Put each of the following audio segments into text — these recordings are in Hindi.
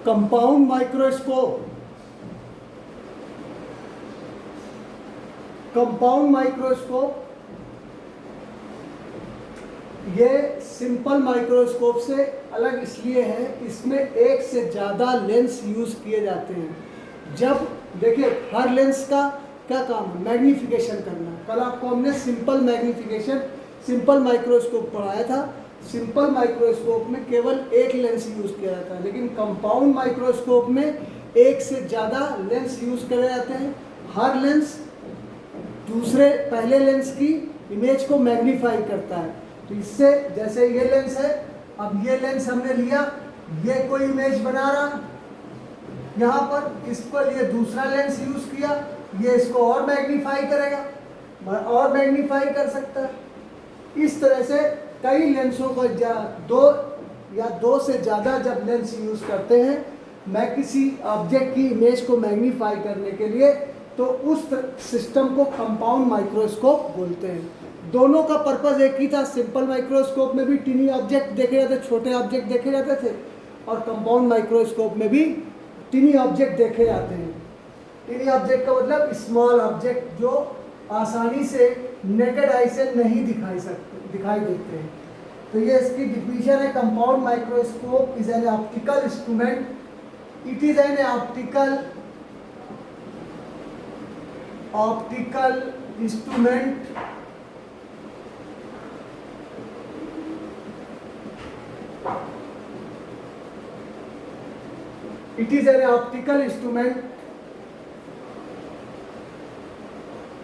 कंपाउंड माइक्रोस्कोप, कंपाउंड माइक्रोस्कोप ये सिंपल माइक्रोस्कोप से अलग इसलिए है, इसमें एक से ज़्यादा लेंस यूज़ किए जाते हैं। जब देखिए हर लेंस का क्या काम है, मैग्नीफिकेशन करना। कल आपको हमने सिंपल मैग्नीफिकेशन, सिंपल माइक्रोस्कोप पढ़ाया था। सिंपल माइक्रोस्कोप में केवल एक लेंस यूज़ किया जाता है, लेकिन कंपाउंड माइक्रोस्कोप में एक से ज़्यादा लेंस यूज़ करे जाते हैं। हर लेंस दूसरे पहले लेंस की इमेज को मैग्नीफाई करता है। तो इससे जैसे ये लेंस है, अब ये लेंस हमने लिया, ये कोई इमेज बना रहा, यहाँ पर इस पर ये दूसरा लेंस यूज किया, ये इसको और मैग्नीफाई करेगा और मैग्नीफाई कर सकता है। इस तरह से कई लेंसों को दो से ज़्यादा जब लेंस यूज करते हैं मैं किसी ऑब्जेक्ट की इमेज को मैग्नीफाई करने के लिए, तो उस सिस्टम को कंपाउंड माइक्रोस्कोप बोलते हैं। दोनों का पर्पस एक ही था। सिंपल माइक्रोस्कोप में भी टिनी ऑब्जेक्ट देखे जाते, छोटे ऑब्जेक्ट देखे जाते थे, और कंपाउंड माइक्रोस्कोप में भी टिनी ऑब्जेक्ट देखे जाते हैं। टिनी ऑब्जेक्ट का मतलब स्मॉल ऑब्जेक्ट जो आसानी से नेकेड आई से नहीं दिखाई देते हैं। तो ये इसकी डिफिनीशन है। Compound microscope is an optical instrument, it is an optical instrument it is an optical instrument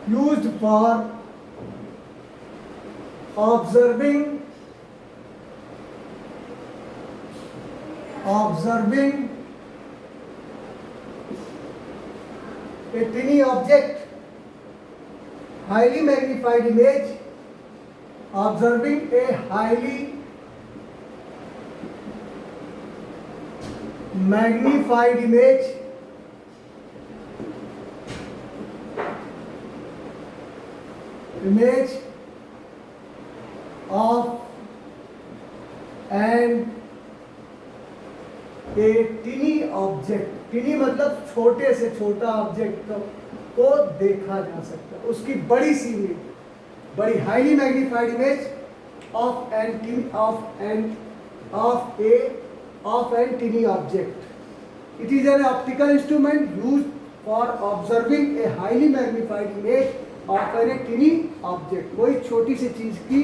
used for observing a tiny object, highly magnified image, observing a highly magnified image of an a tiny object। टिनी मतलब छोटे से छोटा ऑब्जेक्ट को देखा जा सकता है, उसकी बड़ी सी इमेज, बड़ी highly magnified image of an tiny object. It is an optical instrument used for observing a highly magnified image of a tiny object। कोई छोटी सी चीज की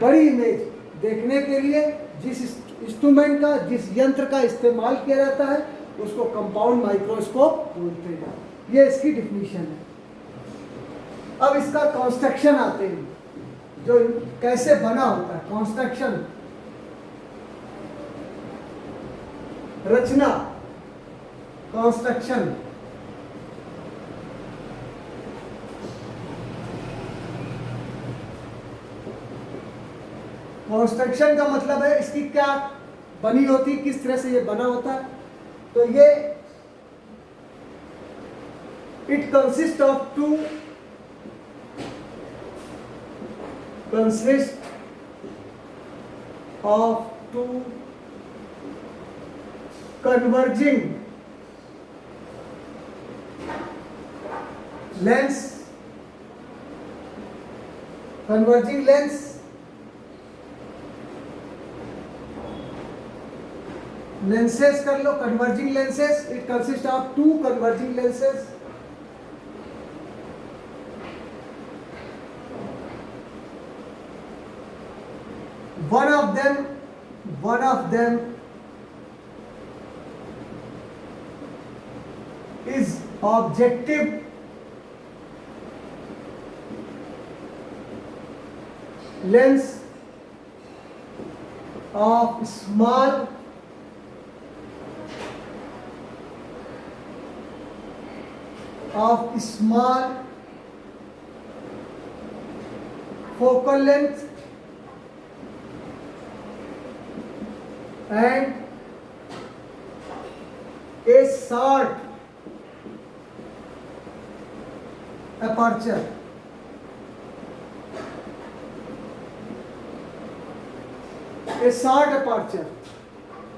बड़ी इमेज देखने के लिए जिस इंस्ट्रूमेंट का, जिस यंत्र का इस्तेमाल किया जाता है उसको कंपाउंड माइक्रोस्कोप बोलते हैं। ये इसकी डिफिनीशन है। अब इसका कंस्ट्रक्शन आते हैं, जो कैसे बना होता है। कंस्ट्रक्शन, रचना, कंस्ट्रक्शन। कंस्ट्रक्शन का मतलब है इसकी क्या बनी होती, किस तरह से ये बना होता है। तो ये it consist of two converging lens lenses कर लो, converging lenses। it consists of two converging lenses, one of them is objective lens of small focal length and a short aperture। a short aperture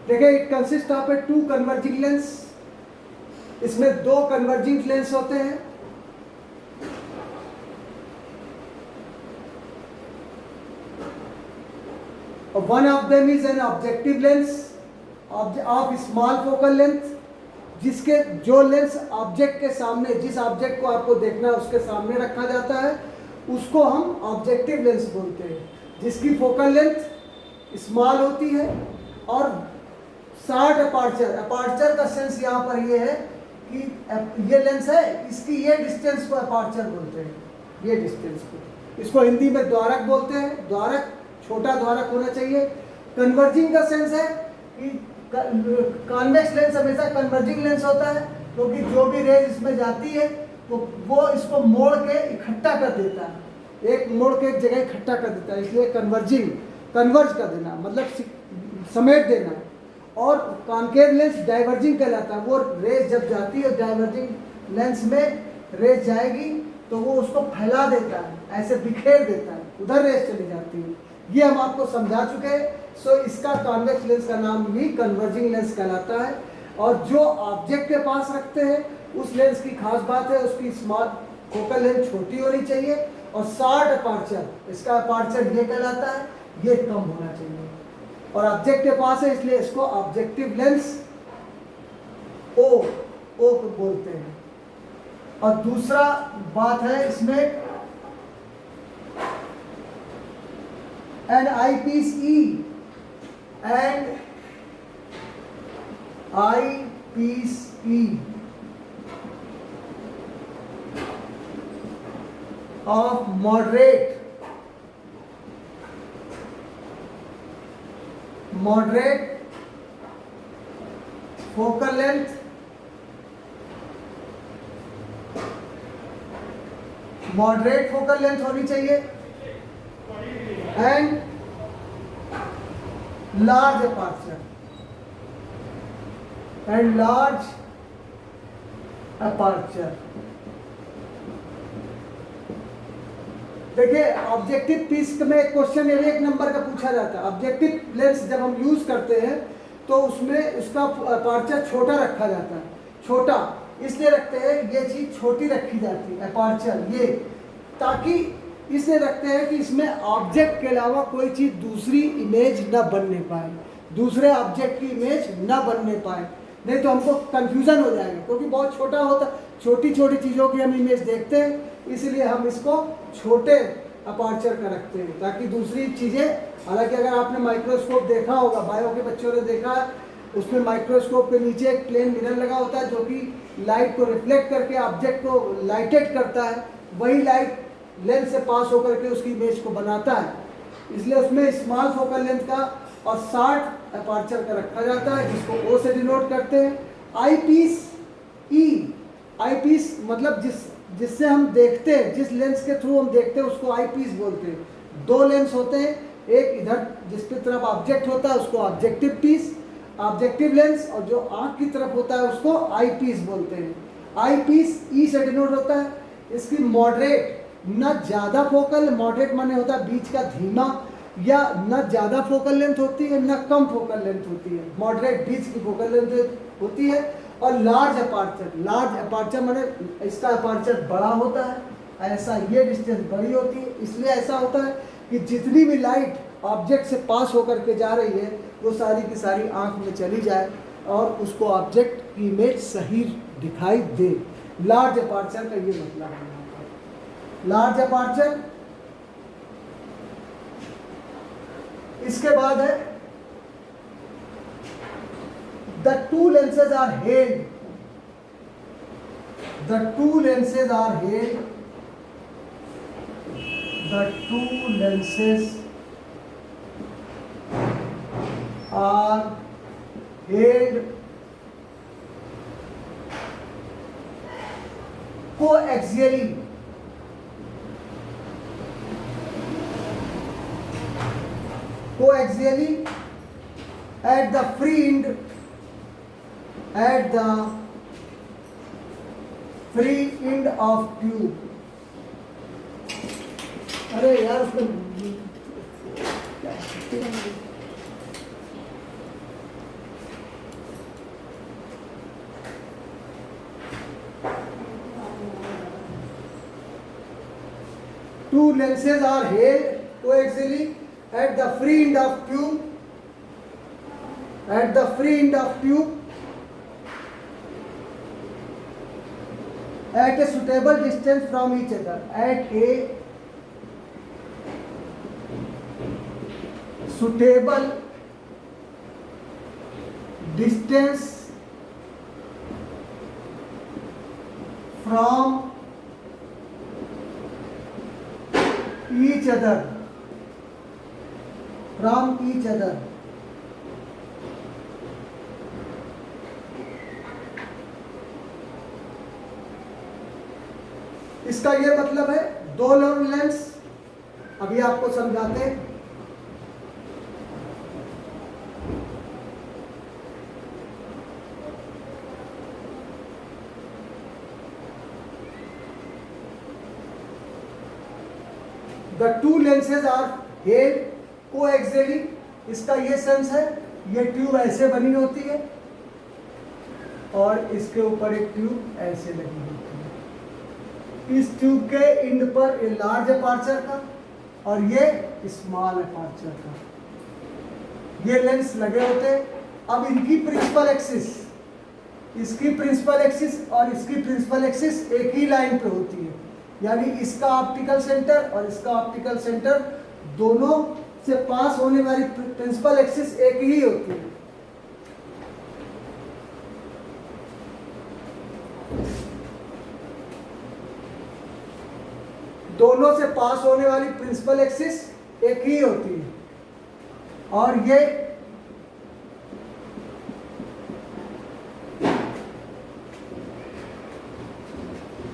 देखिए it consist of A 2 converging lens, इसमें 2 कन्वर्जिंग लेंस होते हैं। One of them is an objective lens of small focal length, जिसके जो लेंस ऑब्जेक्ट के सामने, जिस ऑब्जेक्ट को आपको देखना है उसके सामने रखा जाता है, उसको हम ऑब्जेक्टिव लेंस बोलते हैं, जिसकी फोकल लेंथ स्मॉल होती है और शार्ट अपर्चर। अपर्चर का सेंस यहाँ पर ये है कि ये लेंस है, इसकी ये डिस्टेंस को अपर्चर बोलते हैं, ये डिस्टेंस को। इसको हिंदी में द्वारक बोलते हैं। द्वारक, छोटा द्वारक होना चाहिए। कन्वर्जिंग का सेंस है कि कॉन्वेक्स लेंस हमेशा कन्वर्जिंग लेंस होता है, क्योंकि जो भी रेज इसमें जाती है तो वो इसको मोड़ के इकट्ठा कर देता है, एक मोड़ के एक जगह इकट्ठा कर देता है, इसलिए कन्वर्जिंग, कन्वर्ज कर देना मतलब समेट देना। और कॉन्केव लेंस डाइवर्जिंग कहलाता है, वो रेज जब जाती है डाइवर्जिंग लेंस में रेज जाएगी तो वो उसको फैला देता है, ऐसे बिखेर देता है, उधर रेज चली जाती है। ये हम आपको समझा चुके हैं। सो इसका कॉन्वेक्स लेंस का नाम भी कन्वर्जिंग लेंस कहलाता है। और जो ऑब्जेक्ट के पास रखते हैं उस लेंस की खास बात है उसकी स्मॉल फोकल लेंथ छोटी होनी चाहिए और शार्ट अपर्चर, इसका अपर्चर ये कहलाता है, ये कम होना चाहिए। और ऑब्जेक्ट के पास है इसलिए इसको ऑब्जेक्टिव लेंस ओ को बोलते हैं। और दूसरा बात है इसमें an eyepiece E and eyepiece E of moderate focal length होनी चाहिए एंड लार्ज अपर्चर। देखिए ऑब्जेक्टिव पीस में एक क्वेश्चन 1 नंबर का पूछा जाता है। ऑब्जेक्टिव लेंस जब हम यूज करते हैं तो उसमें उसका अपर्चर छोटा रखा जाता है। छोटा इसलिए रखते हैं, ये चीज छोटी रखी जाती है अपर्चर, ये ताकि इसलिए रखते हैं कि इसमें ऑब्जेक्ट के अलावा कोई चीज दूसरी इमेज न बनने पाए, दूसरे ऑब्जेक्ट की इमेज न बनने पाए, नहीं तो हमको कंफ्यूजन हो जाएगा, क्योंकि बहुत छोटा होता, छोटी छोटी चीज़ों की हम इमेज देखते हैं, इसलिए हम इसको छोटे अपर्चर का रखते हैं ताकि दूसरी चीज़ें। हालांकि अगर आपने माइक्रोस्कोप देखा होगा, बायो के बच्चों ने देखा है, उसमें माइक्रोस्कोप के नीचे एक प्लेन मिरर लगा होता है जो कि लाइट को रिफ्लेक्ट करके ऑब्जेक्ट को लाइटेड करता है, वही लाइट लेंस से पास होकर के उसकी इमेज को बनाता है। इसलिए उसमें स्मॉल फोकल लेंथ का और शार्ट अपर्चर का रखा जाता है, जिसको ओ से डिनोट करते हैं। आई पीस ई, आई पीस मतलब जिससे हम देखते हैं, जिस लेंस के थ्रू हम देखते हैं उसको आई पीस बोलते हैं। 2 लेंस होते हैं, एक इधर जिसपे तरफ ऑब्जेक्ट होता है उसको ऑब्जेक्टिव पीस, ऑब्जेक्टिव लेंस, और जो आँख की तरफ होता है उसको आई पीस बोलते हैं। आई पीस ई से डिनोट होता है। इसकी मॉडरेट, न ज़्यादा फोकल, मॉडरेट माने होता है बीच का धीमा, या न ज़्यादा फोकल लेंथ होती है न कम फोकल लेंथ होती है, मॉडरेट बीच की फोकल लेंथ होती है। और लार्ज अपर्चर माने इसका अपर्चर बड़ा होता है, ऐसा ये डिस्टेंस बड़ी होती है। इसलिए ऐसा होता है कि जितनी भी लाइट ऑब्जेक्ट से पास होकर के जा रही है वो सारी की सारी आँख में चली जाए और उसको ऑब्जेक्ट की इमेज सही दिखाई दे। लार्ज अपर्चर का ये मतलब है। लार्ज अपर्चर, इसके बाद है the two lenses are held, the two lenses are held, the two lenses are held coaxially, at the free end, of tube। अरे यार उसमें two lenses are held coaxially at the free end of tube, at the free end of tube at a suitable distance from each other, at a suitable distance from each other, from each other. इसका ये मतलब है दो लेंस, अभी आपको समझाते हैं। The two lenses are held coaxially, इसका ये सेंस है, ये ट्यूब ऐसे बनी होती है और इसके ऊपर एक ट्यूब ऐसे लगी होती है। इस ट्यूब के एंड पर ये लार्ज अपर्चर का और ये स्मॉल अपर्चर का ये लेंस लगे होते हैं। अब इनकी प्रिंसिपल एक्सिस, इसकी प्रिंसिपल एक्सिस और इसकी प्रिंसिपल एक्सिस एक ही लाइन पे होती है, यानी इसका ऑप्टिकल सेंटर और इसका ऑप्टिकल सेंटर दोनों से पास होने वाली प्रिंसिपल एक्सिस एक ही होती है। दोनों से पास होने वाली प्रिंसिपल एक्सिस एक ही होती है और ये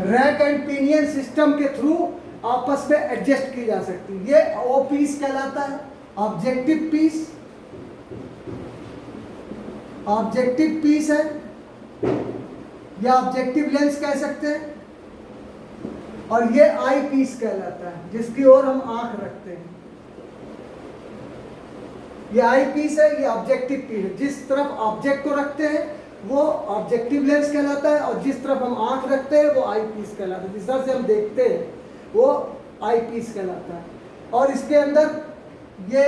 रैक एंड पिनियन सिस्टम के थ्रू आपस में एडजस्ट की जा सकती है। ये ओ पीस कहलाता है, ऑब्जेक्टिव पीस, ऑब्जेक्टिव पीस है या ऑब्जेक्टिव लेंस कह सकते हैं। और ये आई पीस कहलाता है जिसकी ओर हम आंख रखते हैं। ये आई पीस है, ये ऑब्जेक्टिव पीस है। जिस तरफ ऑब्जेक्ट को रखते हैं वो ऑब्जेक्टिव लेंस कहलाता है और जिस तरफ हम आंख रखते हैं वो आई पीस कहलाता है। जिस तरह से हम देखते हैं वो आई पीस कहलाता है। और इसके अंदर ये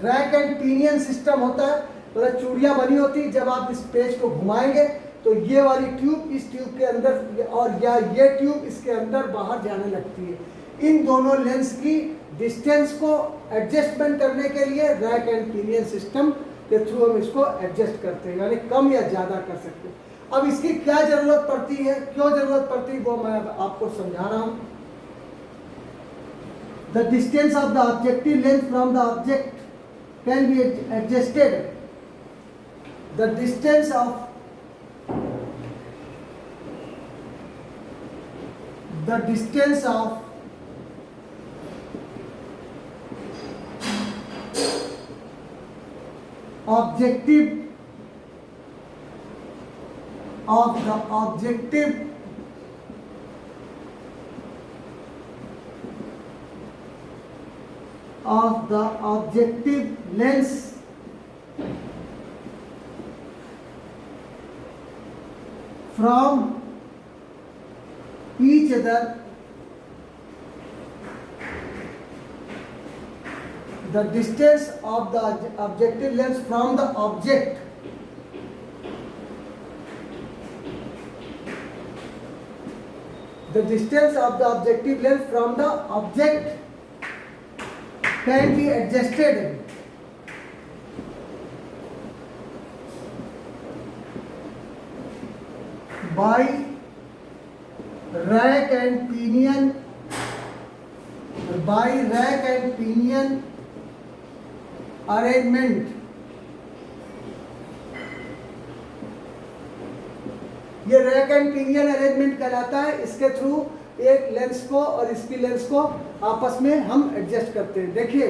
रैक एंड पिनियन सिस्टम होता है, मतलब चूड़ियाँ बनी होती है। जब आप इस पेज को घुमाएंगे तो ये वाली ट्यूब इस ट्यूब के अंदर और या ये ट्यूब इसके अंदर बाहर जाने लगती है। इन दोनों लेंस की डिस्टेंस को एडजस्टमेंट करने के लिए रैक एंड पिनियन सिस्टम के थ्रू हम इसको एडजस्ट करते हैं, यानी कम या ज़्यादा कर सकते हैं। अब इसकी क्या ज़रूरत पड़ती है, क्यों ज़रूरत पड़ती है, वो मैं आपको समझा रहा हूँ। The distance of the objective lens from the object can be adjusted. The distance of objective of the objective lens from each other, the distance of the objective lens from the object can be adjusted by rack and pinion arrangement. ये रैक एंड पिनियन अरेंजमेंट कहलाता है। इसके थ्रू एक लेंस को और इसकी लेंस को आपस में हम एडजस्ट करते हैं। देखिए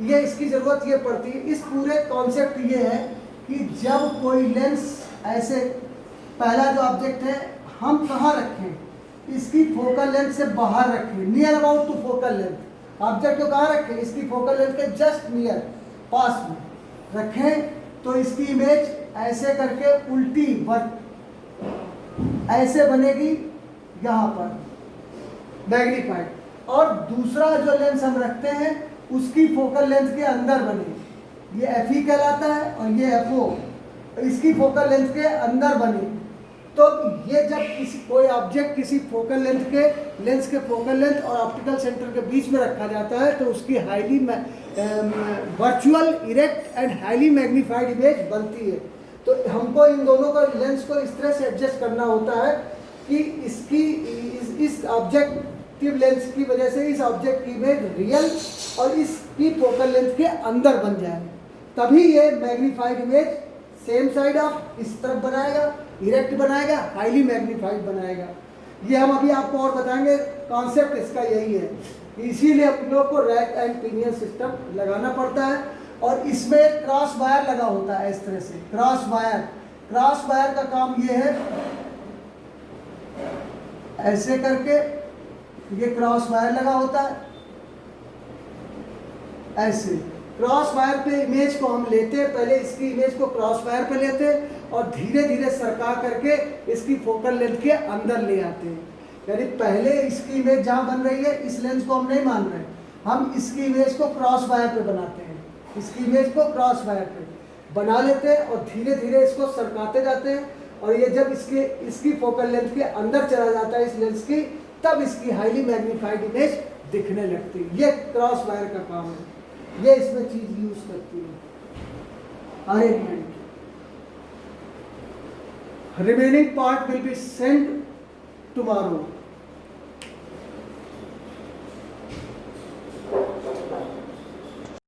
ये इसकी ज़रूरत ये पड़ती है, इस पूरे कॉन्सेप्ट ये है कि जब कोई लेंस ऐसे, पहला जो ऑब्जेक्ट है हम कहाँ रखें, इसकी फोकल लेंथ से बाहर रखें, near about two focal length. Object को कहाँ रखें, इसकी फोकल लेंथ के जस्ट नियर, पास में रखें, तो इसकी इमेज ऐसे करके उल्टी ऐसे बनेगी यहाँ पर मैग्नीफाइड। और दूसरा जो लेंस हम रखते हैं उसकी फोकल लेंथ के अंदर बने, ये FE कहलाता है और ये FO, इसकी फोकल लेंथ के अंदर बने। तो ये जब कोई ऑब्जेक्ट किसी फोकल लेंथ के लेंस के फोकल लेंथ और ऑप्टिकल सेंटर के बीच में रखा जाता है तो उसकी highly virtual erect and highly magnified image बनती है। तो हमको इन दोनों का लेंस को इस तरह से एडजस्ट करना होता है कि इसकी इस ऑब्जेक्टिव लेंस की वजह से इस ऑब्जेक्ट की इमेज रियल और इसकी फोकल लेंथ के अंदर बन जाए, तभी ये magnified image same side of इस तरफ बनाएगा, इरेक्ट बनाएगा, हाईली मैग्नीफाइड बनाएगा। ये हम अभी आपको और बताएंगे, कॉन्सेप्ट इसका यही है। इसीलिए हम लोग को रैक एंड पिनियन सिस्टम लगाना पड़ता है और इसमें एक क्रॉस वायर लगा होता है इस तरह से। क्रॉस वायर का काम ये है, ऐसे करके ये क्रॉस वायर लगा होता है, ऐसे क्रॉस वायर पे इमेज को हम लेते हैं, पहले इसकी इमेज को क्रॉस वायर पे लेते हैं और धीरे धीरे सरका करके इसकी फोकल लेंथ के अंदर ले आते हैं। यानी पहले इसकी इमेज जहाँ बन रही है इस लेंस को हम नहीं मान रहे, हम इसकी इमेज को क्रॉस वायर पे बनाते हैं, इसकी इमेज को क्रॉस वायर पे बना लेते हैं और धीरे धीरे इसको सरकाते जाते हैं और ये जब इसकी फोकल लेंथ के अंदर चला जाता है इस लेंस की, तब इसकी हाईली मैग्नीफाइड इमेज दिखने लगती है। ये क्रॉस वायर का काम है, ये इसमें चीज यूज करती है। Arrangement, remaining part will be sent tomorrow.